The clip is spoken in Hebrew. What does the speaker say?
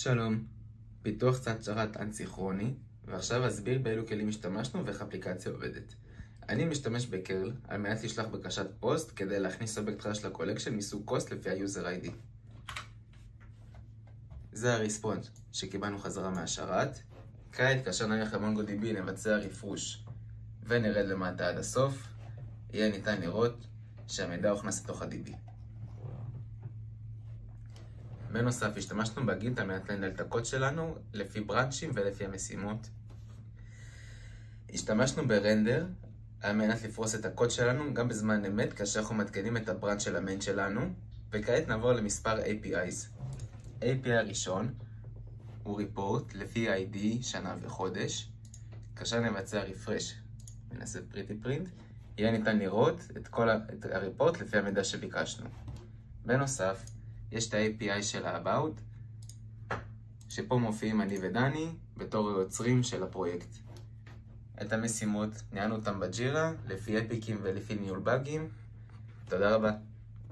שלום, פיתוח קצת שרת אנסיכרוני, ועכשיו אסביר באילו כלים השתמשנו ואיך האפליקציה עובדת. אני משתמש בקרל על מנת לשלוח בקשת פוסט כדי להכניס אובייקט חדש לקולקשן מסוג קוסט לפי ה-user ID. זה הריספונס שקיבלנו חזרה מהשרת. כעת, כאשר נניח למונגו-DB נבצע רפרוש ונרד למטה עד הסוף, יהיה ניתן לראות שהמידע הוכנס לתוך ה-DB. בנוסף, השתמשנו בגילט על מנת לנהל את הקוד שלנו לפי ברנצ'ים ולפי המשימות. השתמשנו ברנדר על מנת לפרוס את הקוד שלנו גם בזמן אמת כאשר אנחנו מתקנים את הברנץ' של המיין שלנו. וכעת נעבור למספר APIs. API הראשון הוא ריפורט לפי ID, שנה וחודש. כאשר נבצע רפרש ונעשה פריטי פרינט, יהיה ניתן לראות את הריפורט לפי המידע שביקשנו. בנוסף, יש את ה-API של ה-About, שפה מופיעים אני ודני בתור היוצרים של הפרויקט. את המשימות ניהלנו אותם בג'ירה, לפי אפיקים ולפי ניהול באגים. תודה רבה.